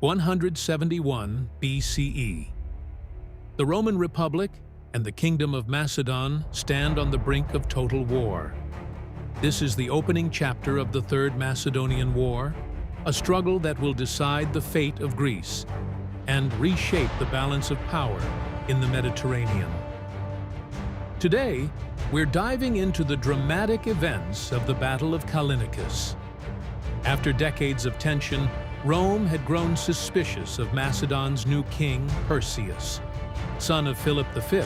171 BCE. The Roman Republic and the Kingdom of Macedon stand on the brink of total war. This is the opening chapter of the Third Macedonian War, a struggle that will decide the fate of Greece and reshape the balance of power in the Mediterranean. Today, we're diving into the dramatic events of the Battle of Callinicus. After decades of tension, Rome had grown suspicious of Macedon's new king, Perseus. Son of Philip V,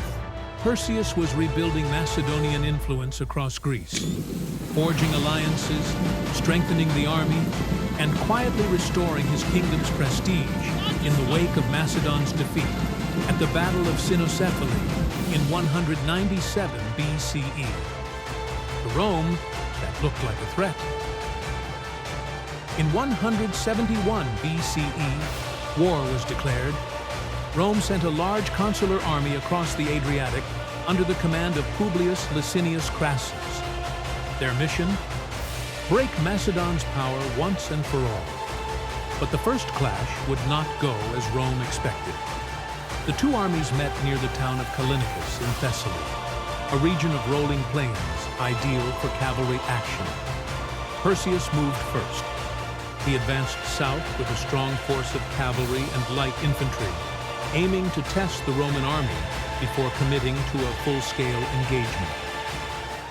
Perseus was rebuilding Macedonian influence across Greece, forging alliances, strengthening the army, and quietly restoring his kingdom's prestige in the wake of Macedon's defeat at the Battle of Cynoscephaly in 197 BCE. To Rome, that looked like a threat. In 171 BCE, war was declared. Rome sent a large consular army across the Adriatic under the command of Publius Licinius Crassus. Their mission? Break Macedon's power once and for all. But the first clash would not go as Rome expected. The two armies met near the town of Callinicus in Thessaly, a region of rolling plains ideal for cavalry action. Perseus moved first. He advanced south with a strong force of cavalry and light infantry, aiming to test the Roman army before committing to a full-scale engagement.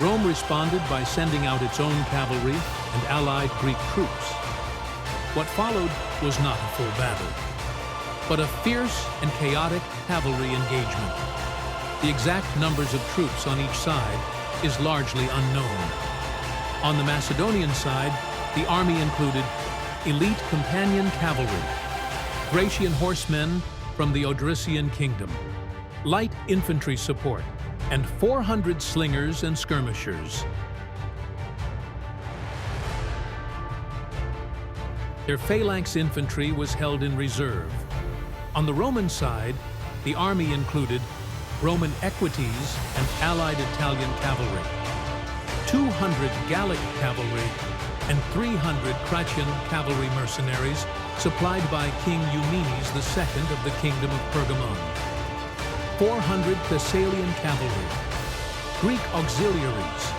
Rome responded by sending out its own cavalry and allied Greek troops. What followed was not a full battle, but a fierce and chaotic cavalry engagement. The exact numbers of troops on each side is largely unknown. On the Macedonian side, the army included elite companion cavalry, Thracian horsemen from the Odrysian kingdom, light infantry support, and 400 slingers and skirmishers. Their phalanx infantry was held in reserve. On the Roman side, the army included Roman equites and allied Italian cavalry, 200 Gallic cavalry, and 300 Thracian cavalry mercenaries supplied by King Eumenes II of the Kingdom of Pergamon, 400 Thessalian cavalry, Greek auxiliaries,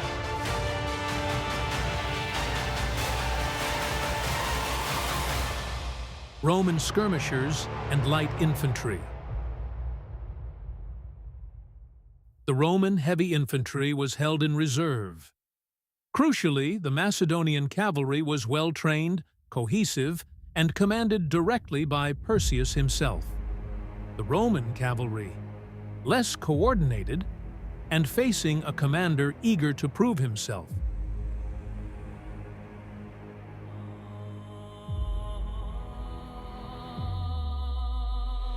Roman skirmishers, and light infantry. The Roman heavy infantry was held in reserve. Crucially, the Macedonian cavalry was well-trained, cohesive, and commanded directly by Perseus himself. The Roman cavalry, less coordinated, and facing a commander eager to prove himself.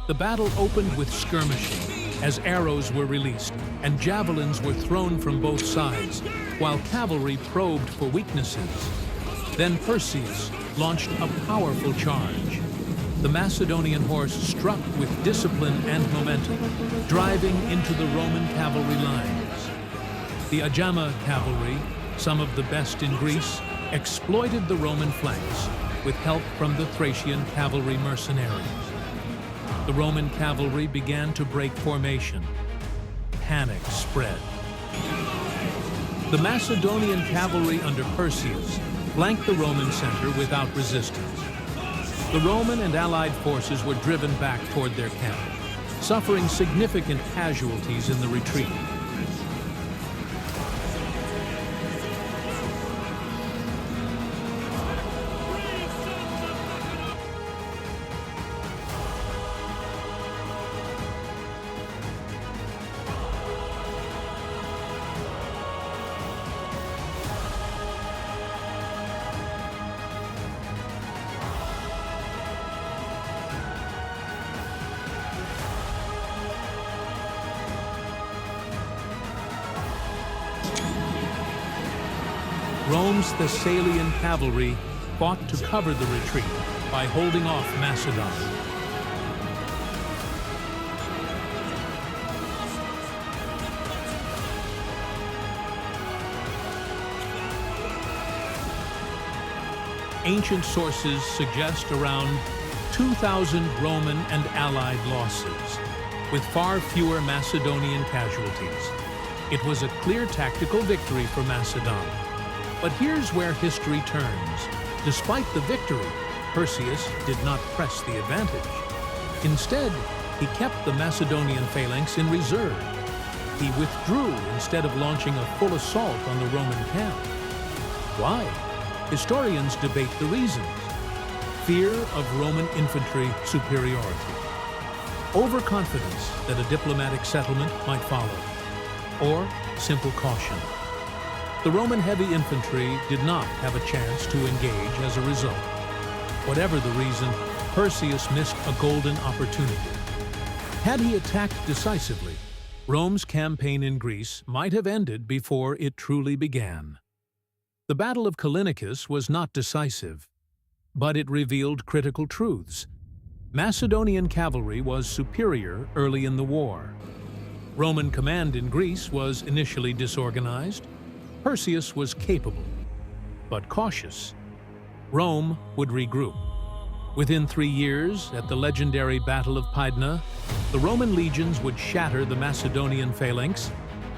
The battle opened with skirmishing, as arrows were released and javelins were thrown from both sides, while cavalry probed for weaknesses. Then Perseus launched a powerful charge. The Macedonian horse struck with discipline and momentum, driving into the Roman cavalry lines. The Ajama cavalry, some of the best in Greece, exploited the Roman flanks with help from the Thracian cavalry mercenaries. The Roman cavalry began to break formation. Panic spread. The Macedonian cavalry under Perseus flanked the Roman center without resistance. The Roman and allied forces were driven back toward their camp, suffering significant casualties in the retreat. Rome's Thessalian cavalry fought to cover the retreat by holding off Macedon. Ancient sources suggest around 2,000 Roman and Allied losses, with far fewer Macedonian casualties. It was a clear tactical victory for Macedon. But here's where history turns. Despite the victory, Perseus did not press the advantage. Instead, he kept the Macedonian phalanx in reserve. He withdrew instead of launching a full assault on the Roman camp. Why? Historians debate the reasons. Fear of Roman infantry superiority. Overconfidence that a diplomatic settlement might follow. Or simple caution. The Roman heavy infantry did not have a chance to engage as a result. Whatever the reason, Perseus missed a golden opportunity. Had he attacked decisively, Rome's campaign in Greece might have ended before it truly began. The Battle of Callinicus was not decisive, but it revealed critical truths. Macedonian cavalry was superior early in the war. Roman command in Greece was initially disorganized. Perseus was capable, but cautious. Rome would regroup. Within 3 years, at the legendary Battle of Pydna, the Roman legions would shatter the Macedonian phalanx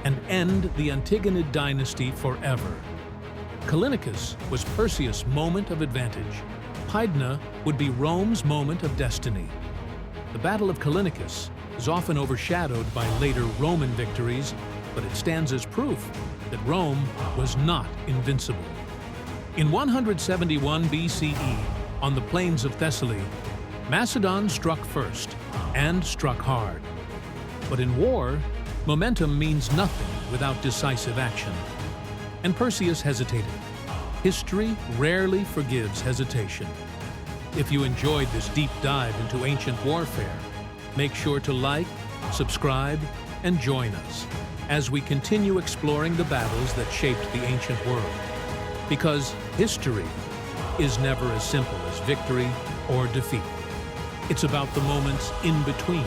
and end the Antigonid dynasty forever. Callinicus was Perseus' moment of advantage. Pydna would be Rome's moment of destiny. The Battle of Callinicus is often overshadowed by later Roman victories, but it stands as proof that Rome was not invincible. In 171 BCE, on the plains of Thessaly, Macedon struck first and struck hard. But in war, momentum means nothing without decisive action. And Perseus hesitated. History rarely forgives hesitation. If you enjoyed this deep dive into ancient warfare, make sure to like, subscribe, and join us as we continue exploring the battles that shaped the ancient world. Because history is never as simple as victory or defeat. It's about the moments in between.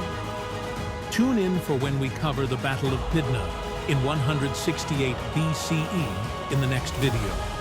Tune in for when we cover the Battle of Pydna in 168 BCE in the next video.